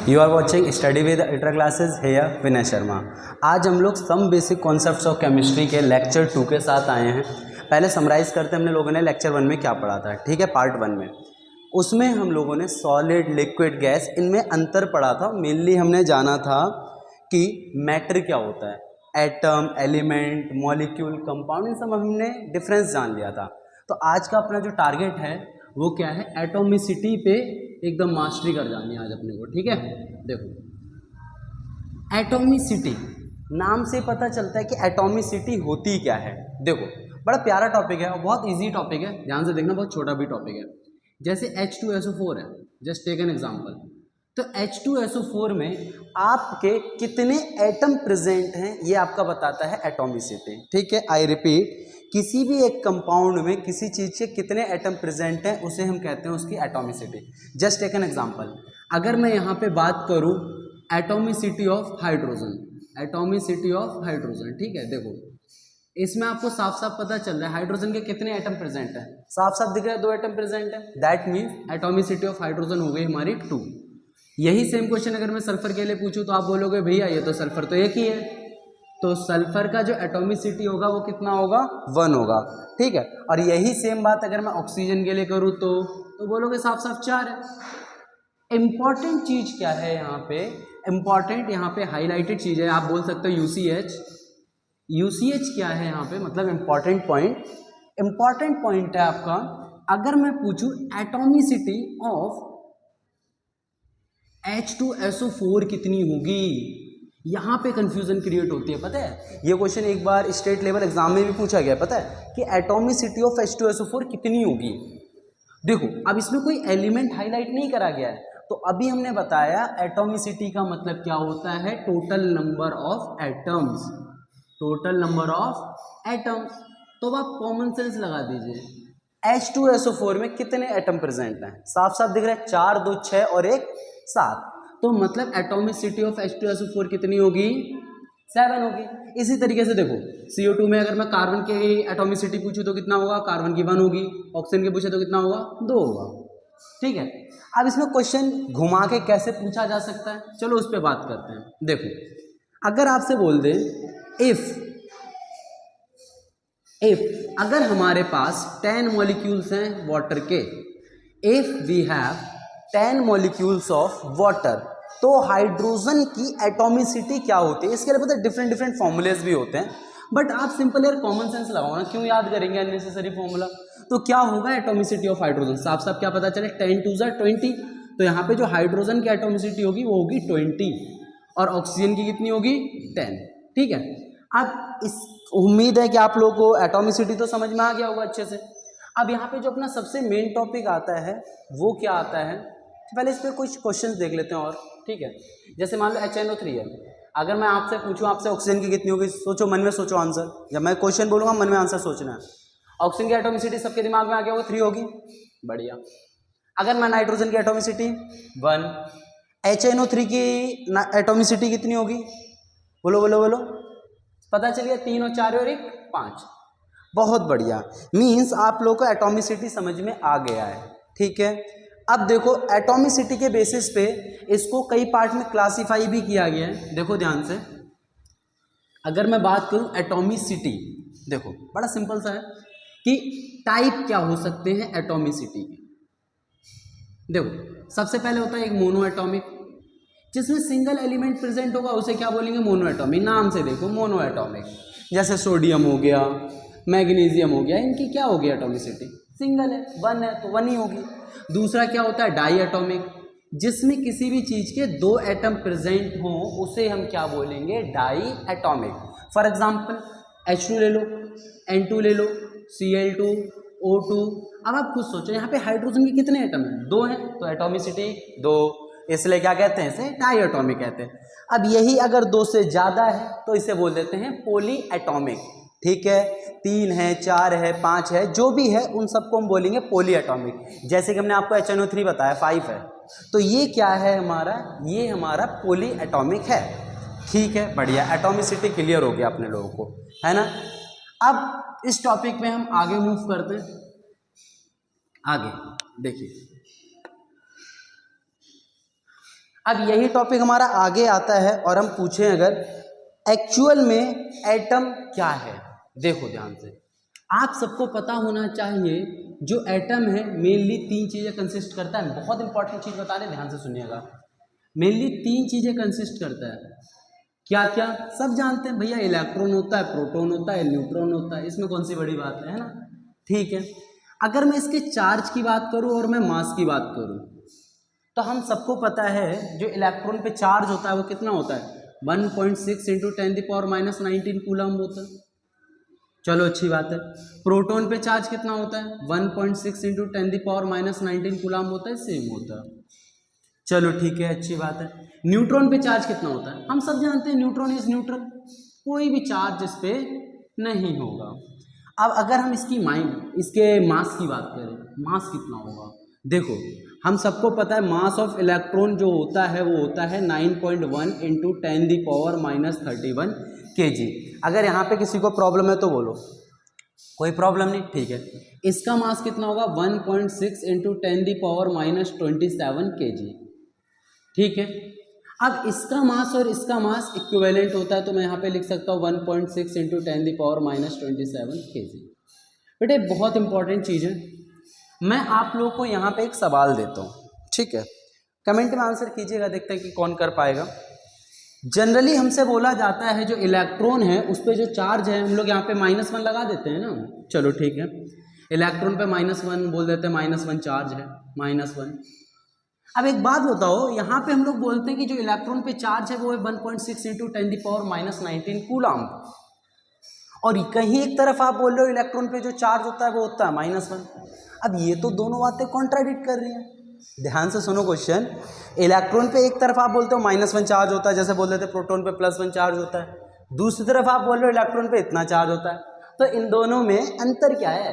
You are watching study with ultra classes here Vinay Sharma. आज हम लोग some basic concepts of chemistry के lecture 2 के साथ आए हैं। पहले समराइज़ करते हैं हमने लोगों ने लेक्चर 1 में क्या पढ़ा था, ठीक है। पार्ट 1 में उसमें हम लोगों ने सॉलिड, लिक्विड, गैस इनमें अंतर पढ़ा था। मेनली हमने जाना था कि मैटर क्या होता है, एटम, एलिमेंट, मॉलिक्यूल, कंपाउंड, इन सब हमने डिफरेंस जान लिया था। तो आज का अपना जो टारगेट है वो क्या है, एटॉमिसिटी पे एकदम मास्टरी कर जानी है आज अपने को, ठीक है। देखो, एटॉमिसिटी नाम से पता चलता है कि एटॉमिसिटी होती क्या है। देखो, बड़ा प्यारा टॉपिक है और बहुत इजी टॉपिक है, ध्यान से देखना, बहुत छोटा भी टॉपिक है। जैसे H2SO4 है, जस्ट टेक एन एग्जांपल। तो H2SO4 में आपके कितने एटम प्रेजेंट हैं ये आपका बताता है एटॉमिसिटी, ठीक है। आई रिपीट, किसी भी एक कंपाउंड में किसी चीज़ के कितने एटम प्रेजेंट हैं उसे हम कहते हैं उसकी atomicity. Just take an example, अगर मैं यहाँ पे बात करूँ atomicity of hydrogen, atomicity of hydrogen, ठीक है। देखो, इसमें आपको साफ साफ पता चल रहा है हाइड्रोजन के कितने एटम प्रेजेंट है, साफ साफ दिख रहा है 2 एटम प्रेजेंट है। That means atomicity of hydrogen हो गई हमारी 2। यही सेम क्वेश्चन अगर मैं सल्फर के लिए पूछूं तो आप बोलोगे भैया ये तो सल्फर तो एक ही है, तो सल्फर का जो एटॉमिसिटी होगा वो कितना होगा, 1 होगा, ठीक है। और यही सेम बात अगर मैं ऑक्सीजन के लिए करूँ तो बोलोगे साफ साफ 4 है। इंपॉर्टेंट चीज क्या है यहाँ पे, इंपॉर्टेंट यहाँ पे हाईलाइटेड चीज है, आप बोल सकते हो यूसीएच। यूसीएच क्या है यहाँ पे, मतलब इंपॉर्टेंट पॉइंट, इंपॉर्टेंट पॉइंट है आपका। अगर मैं पूछूं एटॉमिसिटी ऑफ H2SO4 कितनी होगी, यहाँ पे कंफ्यूजन क्रिएट होती है। पता है ये क्वेश्चन एक बार स्टेट लेवल एग्जाम में भी पूछा गया, पता है कि एटॉमिसिटी ऑफ H2SO4 कितनी होगी। देखो, अब इसमें कोई एलिमेंट हाईलाइट नहीं करा गया है, तो अभी हमने बताया एटॉमिसिटी का मतलब क्या होता है, total number of atoms, total number of atoms. तो आप कॉमन सेंस लगा दीजिए, H2SO4 में कितने एटम प्रेजेंट हैं, साफ साफ दिख रहा है 4, 2, 6 और 1 7। तो मतलब एटॉमिसिटी ऑफ H2SO4 कितनी होगी, 7 होगी। इसी तरीके से देखो CO2 में अगर मैं कार्बन की एटॉमिसिटी पूछूं तो कितना होगा, कार्बन की 1 होगी, ऑक्सीजन की पूछे तो कितना होगा, 2 होगा, ठीक है। अब इसमें क्वेश्चन घुमा के कैसे पूछा जा सकता है, चलो उस पर बात करते हैं। देखो, अगर आपसे बोल दे इफ अगर हमारे पास 10 मॉलिक्यूल्स हैं वाटर के, if we have 10 molecules of water, तो हाइड्रोजन की एटॉमिसिटी क्या होती है। इसके लिए पता है डिफरेंट डिफरेंट फॉर्मूलेज भी होते हैं, बट आप सिंपल यार कॉमन सेंस लगाओ ना, क्यों याद करेंगे अननेसेसरी फॉर्मूला। तो क्या होगा एटॉमिसिटी ऑफ हाइड्रोजन, साफ साफ क्या पता चले, 10 2 20। तो यहाँ पे जो हाइड्रोजन की एटॉमिसिटी होगी वो होगी 20 और ऑक्सीजन की कितनी होगी, 10, ठीक है। अब इस उम्मीद है कि आप लोगों को एटॉमिसिटी तो समझ में आ गया होगा अच्छे से। अब यहाँ पे जो अपना सबसे मेन टॉपिक आता है वो क्या आता है, तो पहले इस पर कुछ क्वेश्चंस देख लेते हैं और, ठीक है। जैसे मान लो HNO3 है, अगर मैं आपसे पूछूं आपसे ऑक्सीजन की कितनी होगी, सोचो, मन में सोचो आंसर, जब मैं क्वेश्चन बोलूँगा मन में आंसर सोचना है। ऑक्सीजन की एटॉमिसिटी सबके दिमाग में आ गया होगा 3 होगी, बढ़िया। अगर मैं नाइट्रोजन की एटॉमिसिटी 1, HNO3 की एटॉमिसिटी कितनी होगी, बोलो बोलो बोलो, पता चलिए 3 और 4 और 1 5, बहुत बढ़िया। मीन्स आप लोगों को एटॉमिसिटी समझ में आ गया है, ठीक है। अब देखो एटॉमिसिटी के बेसिस पे इसको कई पार्ट में क्लासिफाई भी किया गया है, देखो ध्यान से। अगर मैं बात करूं एटॉमिसिटी, देखो बड़ा सिंपल सा है कि टाइप क्या हो सकते हैं एटॉमिसिटी के। देखो सबसे पहले होता है एक मोनो एटॉमिक, जिसमें सिंगल एलिमेंट प्रेजेंट होगा उसे क्या बोलेंगे, मोनो एटॉमिक। नाम से देखो मोनो एटॉमिक, जैसे सोडियम हो गया, मैग्नीशियम हो गया, इनकी क्या होगी एटॉमिसिटी, सिंगल है, 1 है तो 1 ही होगी। दूसरा क्या होता है डाई एटॉमिक, जिसमें किसी भी चीज़ के 2 एटम प्रेजेंट हों उसे हम क्या बोलेंगे, die atomic. For example H2 ले लो, N2 ले लो, Cl2, O2। अब आप खुद सोचो यहाँ पे हाइड्रोजन के कितने एटम हैं, 2 हैं, तो एटॉमिसिटी 2, इसलिए क्या कहते हैं, इसे डाई एटॉमिक कहते हैं। अब यही अगर 2 से ज़्यादा है तो इसे बोल देते हैं पॉली एटॉमिक, ठीक है। 3 है, 4 है, 5 है, जो भी है उन सबको हम बोलेंगे पॉली एटॉमिक। जैसे कि हमने आपको HNO3 बताया 5 है, तो ये क्या है हमारा, ये हमारा पॉली एटॉमिक है, ठीक है, बढ़िया। एटॉमिसिटी क्लियर हो गया अपने लोगों को, है ना। अब इस टॉपिक में हम आगे मूव करते हैं। आगे देखिए, अब यही टॉपिक हमारा आगे आता है और हम पूछें अगर एक्चुअल में एटम क्या है। देखो ध्यान से, आप सबको पता होना चाहिए जो एटम है मेनली 3 चीज़ें कंसिस्ट करता है। बहुत इंपॉर्टेंट चीज़ बता रहे, ध्यान से सुनिएगा। मेनली 3 चीज़ें कंसिस्ट करता है। क्या क्या? सब जानते हैं भैया, इलेक्ट्रॉन होता है, प्रोटॉन होता है, न्यूट्रॉन होता है। इसमें कौन सी बड़ी बात है ना? ठीक है। अगर मैं इसके चार्ज की बात करूं और मैं मास की बात करूं, तो हम सबको पता है जो इलेक्ट्रॉन पे चार्ज होता है वो कितना होता है, 1.6 इंटू 10⁻⁹ कूलम होता है। चलो अच्छी बात है। प्रोटॉन पे चार्ज कितना होता है, 1.6 इंटू 10⁻⁹ कूलम होता है, सेम होता है। चलो ठीक है, अच्छी बात है। न्यूट्रॉन पे चार्ज कितना होता है, हम सब जानते हैं न्यूट्रॉन इज न्यूट्रल, कोई भी चार्ज इस पे नहीं होगा। अब अगर हम इसके मास की बात करें, मास कितना होगा? देखो हम सबको पता है मास ऑफ इलेक्ट्रॉन जो होता है वो होता है 9.1 इंटू 10⁻31 kg। अगर यहाँ पे किसी को प्रॉब्लम है तो बोलो, कोई प्रॉब्लम नहीं, ठीक है। इसका मास कितना होगा, 1.6 इंटू 10⁻27 kg, ठीक है। अब इसका मास और इसका मास इक्विवेलेंट होता है, तो मैं यहाँ पे लिख सकता हूँ 1.6 इंटू 10⁻27 kg। बेटे बहुत इंपॉर्टेंट चीज़ है, मैं आप लोगों को यहाँ पे एक सवाल देता हूँ, ठीक है, कमेंट में आंसर कीजिएगा, देखते हैं कि कौन कर पाएगा। जनरली हमसे बोला जाता है जो इलेक्ट्रॉन है उस पर जो चार्ज है, हम लोग यहाँ पे -1 लगा देते हैं ना। चलो ठीक है, इलेक्ट्रॉन पे -1 बोल देते हैं, -1 चार्ज है, -1। अब एक बात बताओ, यहाँ पे हम लोग बोलते हैं कि जो इलेक्ट्रॉन पे चार्ज है वो है 1.6 इंटू 10⁻⁹ कूलम, और कहीं एक तरफ आप बोल रहे हो इलेक्ट्रॉन पे जो चार्ज होता है वो होता है -1। अब ये तो दोनों बातें कॉन्ट्राडिक्ट कर रही हैं। ध्यान से सुनो क्वेश्चन, इलेक्ट्रॉन पे एक तरफ आप बोलते हो -1 चार्ज होता है, जैसे बोल रहे थे प्रोटॉन पे +1 चार्ज होता है, दूसरी तरफ आप बोल रहे हो इलेक्ट्रॉन पे इतना चार्ज होता है, तो इन दोनों में अंतर क्या है?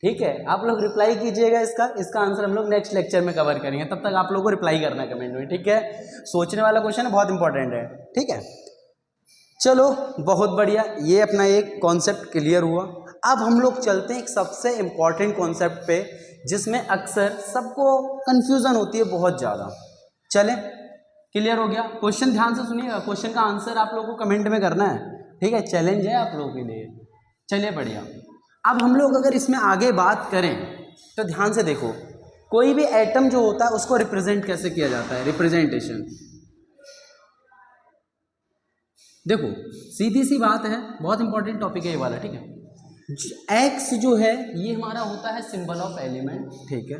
ठीक है, आप लोग रिप्लाई कीजिएगा, इसका आंसर हम लोग नेक्स्ट लेक्चर में कवर करेंगे, तब तक आप लोगों को रिप्लाई करना है कमेंट में, ठीक है। सोचने वाला क्वेश्चन है, बहुत इंपॉर्टेंट है, ठीक है। चलो बहुत बढ़िया, ये अपना एक कॉन्सेप्ट क्लियर हुआ। अब हम लोग चलते हैं एक सबसे इंपॉर्टेंट कॉन्सेप्ट पे, जिसमें अक्सर सबको कंफ्यूजन होती है बहुत ज़्यादा। चलें, क्लियर हो गया? क्वेश्चन ध्यान से सुनिएगा, क्वेश्चन का आंसर आप लोगों को कमेंट में करना है, ठीक है, चैलेंज है आप लोगों के लिए। चलिए बढ़िया, अब हम लोग अगर इसमें आगे बात करें तो ध्यान से देखो, कोई भी एटम जो होता है उसको रिप्रेजेंट कैसे किया जाता है, रिप्रेजेंटेशन। देखो सीधी सी बात है, बहुत इंपॉर्टेंट टॉपिक है ये वाला, ठीक है। एक्स जो है ये हमारा होता है सिंबल ऑफ एलिमेंट, ठीक है।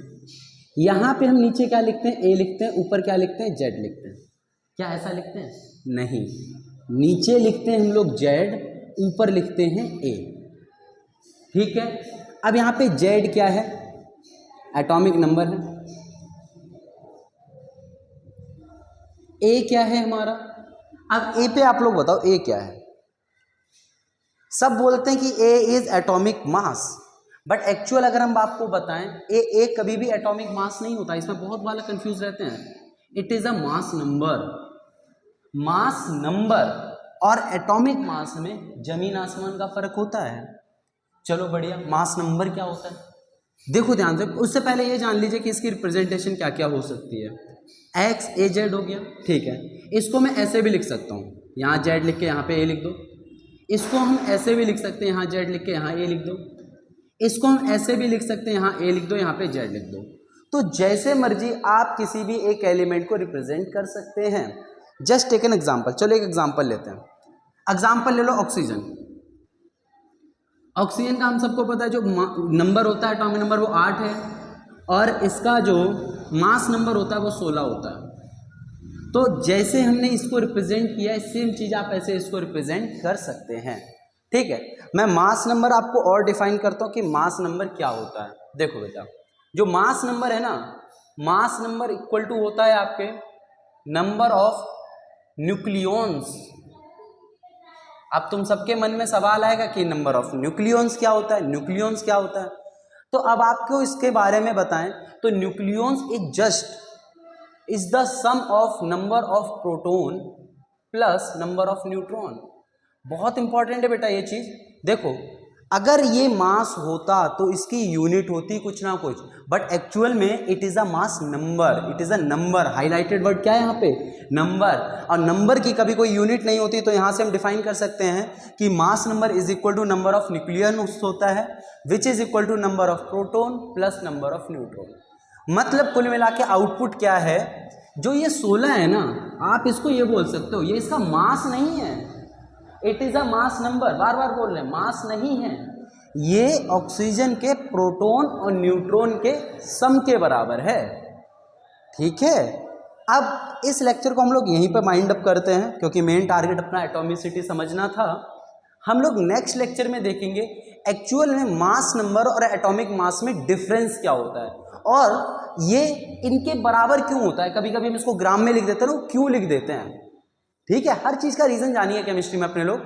यहाँ पे हम नीचे क्या लिखते हैं, ए लिखते हैं, ऊपर क्या लिखते हैं, जेड लिखते हैं। क्या ऐसा लिखते हैं? नहीं, नीचे लिखते हैं हम लोग जेड, ऊपर लिखते हैं ए, ठीक है। अब यहाँ पे जेड क्या है, एटॉमिक नंबर है। ए क्या है हमारा, अब ए पे आप लोग बताओ ए क्या है। सब बोलते हैं कि A is atomic mass, but actual अगर हम आपको बताएं, ए कभी भी एटॉमिक मास नहीं होता, इसमें बहुत वाले कंफ्यूज रहते हैं। It is a mass number. Mass number और एटॉमिक मास में जमीन आसमान का फर्क होता है। चलो बढ़िया, मास नंबर क्या होता है देखो ध्यान से, उससे पहले ये जान लीजिए कि इसकी रिप्रेजेंटेशन क्या क्या हो सकती है। एक्स ए जेड हो गया, ठीक है। इसको मैं ऐसे भी लिख सकता हूँ, यहाँ जेड लिख के यहाँ पे ए लिख दो। इसको हम ऐसे भी लिख सकते हैं, यहाँ जेड लिख के यहाँ ए लिख दो। इसको हम ऐसे भी लिख सकते हैं, यहाँ ए लिख दो, यहाँ पे जेड लिख दो। तो जैसे मर्जी आप किसी भी एक एलिमेंट को रिप्रेजेंट कर सकते हैं। जस्ट टेक एन एग्जाम्पल, चलो एक एग्जाम्पल लेते हैं। एग्जाम्पल ले लो ऑक्सीजन। ऑक्सीजन का हम सबको पता है जो नंबर होता है, एटॉमिक नंबर, वो 8 है, और इसका जो मास नंबर होता है वो 16 होता है। तो जैसे हमने इसको रिप्रेजेंट किया है, सेम चीज़ आप ऐसे इसको रिप्रेजेंट कर सकते हैं, ठीक है। मैं मास नंबर आपको और डिफाइन करता हूँ कि मास नंबर क्या होता है। देखो बेटा, जो मास नंबर है ना, मास नंबर इक्वल टू होता है आपके नंबर ऑफ न्यूक्लियॉन्स। अब तुम सबके मन में सवाल आएगा कि नंबर ऑफ न्यूक्लियॉन्स क्या होता है, न्यूक्लियॉन्स क्या होता है। तो अब आपको इसके बारे में बताएं तो nucleons is the sum of number of proton plus number of neutron. बहुत इंपॉर्टेंट है बेटा ये चीज। देखो अगर ये मास होता तो इसकी यूनिट होती कुछ ना कुछ, बट एक्चुअल में it is a mass number, it is a number. Highlighted word क्या है यहाँ पे? नंबर। और नंबर की कभी कोई यूनिट नहीं होती, तो यहाँ से हम डिफाइन कर सकते हैं कि mass number is equal to number of nucleus होता है, which is equal to number of proton plus number of neutron. मतलब कुल मिला के आउटपुट क्या है? जो ये 16 है ना, आप इसको ये बोल सकते हो ये इसका मास नहीं है, it is a mass number. बार बार बोल रहे हैं, मास नहीं है, ये ऑक्सीजन के प्रोटॉन और न्यूट्रॉन के सम के बराबर है। ठीक है, अब इस लेक्चर को हम लोग यहीं पर माइंड अप करते हैं, क्योंकि मेन टारगेट अपना एटॉमिसिटी समझना था। हम लोग नेक्स्ट लेक्चर में देखेंगे एक्चुअल में मास नंबर और एटॉमिक मास में डिफरेंस क्या होता है, और ये इनके बराबर क्यों होता है। कभी कभी हम इसको ग्राम में लिख देते हैं, क्यों लिख देते हैं। ठीक है, हर चीज़ का रीज़न जानिए केमिस्ट्री में अपने लोग।